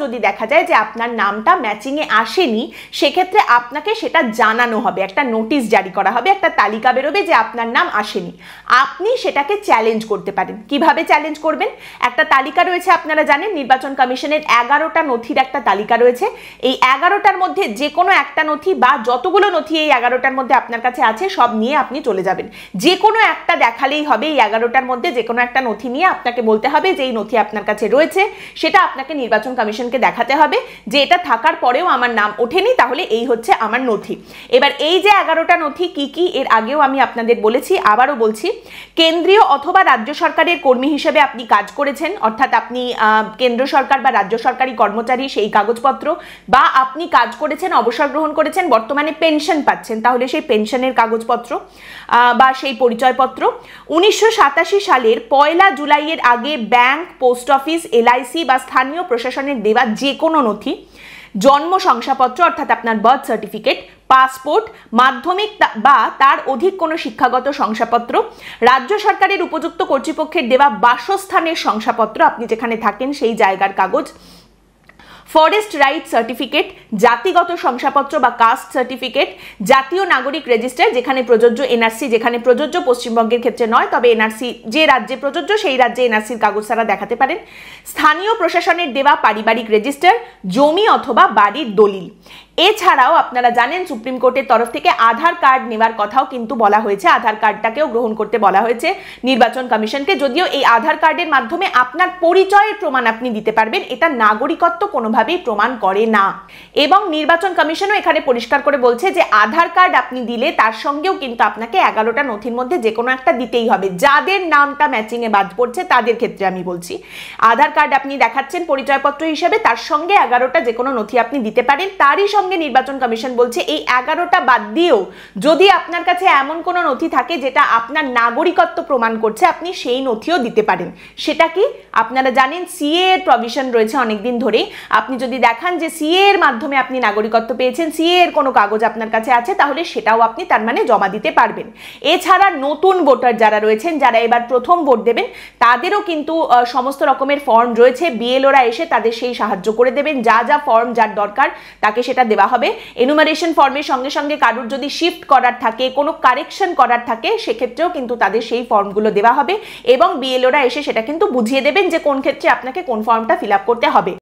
যদি দেখা যায় যে আপনার নামটা ম্যাচিংয়ে আসেনি, সেক্ষেত্রে আপনাকে সেটা জানানো হবে, একটা নোটিশ জারি করা হবে, একটা তালিকা বেরোবে যে আপনার নাম আসেনি। আপনি সেটাকে চ্যালেঞ্জ করতে পারেন। কিভাবে চ্যালেঞ্জ করবেন? একটা তালিকা রয়েছে, আপনারা জানেন নির্বাচন কমিশনের 11টা নথির একটা তালিকা রয়েছে। এই 11টার মধ্যে যে কোনো একটা নথি বা যতগুলো নথি এই 11টার মধ্যে আপনার কাছে আছে সব নিয়ে আপনি চলে যাবেন। যে কোনো একটা দেখালেই হবে, এই 11টার মধ্যে যে কোনো একটা নথি নিয়ে আপনাকে বলতে হবে যে এই নথি আপনার কাছে রয়েছে, সেটা আপনাকে নির্বাচন কমিশনকে দেখাতে হবে যে এটা থাকার পরেও আমার নাম ওঠেনি, তাহলে এই হচ্ছে আমার নথি। এবার এই যে 11টা নথি কি কি, এর আগেও আমি আপনাদের বলেছি, আবারও বলছি, কেন্দ্রীয় অথবা রাজ্য সরকারের কর্মী হিসেবে আপনি কাজ করেছেন, অর্থাৎ আপনি কেন্দ্র সরকার বা রাজ্য সরকারি কর্মচারী, সেই কাগজপত্র, বা আপনি কাজ করেছেন, অবসর গ্রহণ করেছেন, বর্তমানে পেনশন পাচ্ছেন, তাহলে সেই পেনশনের কাগজপত্র বা সেই পরিচয়পত্র। 1987 সালের 1 জুলাইয়ের আগে ব্যাংক, পোস্ট অফিস, এলআইসি বা স্থানীয় প্রশাসনের দেওয়া যে কোনো নথি, জন্ম শংসাপত্র অর্থাৎ আপনার বার্থ সার্টিফিকেট, পাসপোর্ট, মাধ্যমিক বা তার অধিক কোনো শিক্ষাগত শংসাপত্র, রাজ্য সরকারের উপযুক্ত কর্তৃপক্ষের দেওয়া বাসস্থানের শংসাপত্র, আপনি যেখানে থাকেন সেই জায়গার কাগজ, ফরেস্ট রাইট সার্টিফিকেট, জাতিগত শংসাপত্র বা কাস্ট সার্টিফিকেট, জাতীয় নাগরিক রেজিস্টার যেখানে প্রযোজ্য, এনআরসি যেখানে প্রযোজ্য, পশ্চিমবঙ্গের ক্ষেত্রে নয়, তবে এনআরসি যে রাজ্যে প্রযোজ্য সেই রাজ্যে এনআরসির কাগজ তারা দেখাতে পারেন, স্থানীয় প্রশাসনের দেওয়া পারিবারিক রেজিস্টার, জমি অথবা বাড়ির দলিল। এছাড়াও আপনারা জানেন সুপ্রিম কোর্টের তরফ থেকে আধার কার্ড নেওয়ার কথাও কিন্তু বলা হয়েছে, আধার কার্ডটাকেও গ্রহণ করতে বলা হয়েছে নির্বাচন কমিশনকে। যদিও এই আধার কার্ডের মাধ্যমে আপনার পরিচয়ের প্রমাণ আপনি দিতে পারবেন, এটা নাগরিকত্ব কোনোভাবেই প্রমাণ করে না। এবং নির্বাচন কমিশনও এখানে পরিষ্কার করে বলছে যে আধার কার্ড আপনি দিলে তার সঙ্গেও কিন্তু আপনাকে 11টা নথির মধ্যে যে কোনো একটা দিতেই হবে। যাদের নামটা ম্যাচিংয়ে বাদ পড়ছে তাদের ক্ষেত্রে আমি বলছি, আধার কার্ড আপনি দেখাচ্ছেন পরিচয়পত্র হিসেবে, তার সঙ্গে 11টা যে কোনো নথি আপনি দিতে পারেন। তারই সঙ্গে নির্বাচন কমিশন বলছে এই 11টা বাদ দিয়েও যদি আপনার কাছে এমন কোনো নথি থাকে যেটা আপনার নাগরিকত্ব প্রমাণ করছে, আপনি সেই নথিও দিতে পারেন। সেটা কি? আপনারা জানেন সিএ এর প্রভিশন রয়েছে অনেকদিন ধরেই। আপনি যদি দেখান যে সিএ এর মাধ্যমে আপনি নাগরিকত্ব পেয়েছেন, সিএ এর কোনো কাগজ আপনার কাছে আছে, তাহলে সেটাও আপনি তার মানে জমা দিতে পারবেন। এছাড়া নতুন ভোটার যারা রয়েছেন, যারা এবার প্রথম ভোট দেবেন, তাদেরও কিন্তু সমস্ত রকমের ফর্ম রয়েছে, বিএলওরা এসে তাদের সেই সাহায্য করে দেবেন। যা যা ফর্ম যার দরকার তাকে সেটা দেওয়া হবে। এনুমারেশন ফর্মের সঙ্গে সঙ্গে কারুর যদি শিফট করার থাকে, কোনো কারেকশন করার থাকে, সেক্ষেত্রেও কিন্তু তাদের সেই ফর্মগুলো দেওয়া হবে এবং বিএলওরা এসে সেটা কিন্তু বুঝিয়ে দেবেন যে কোন ক্ষেত্রে আপনাকে কোন ফর্মটা ফিল আপ করতে হবে।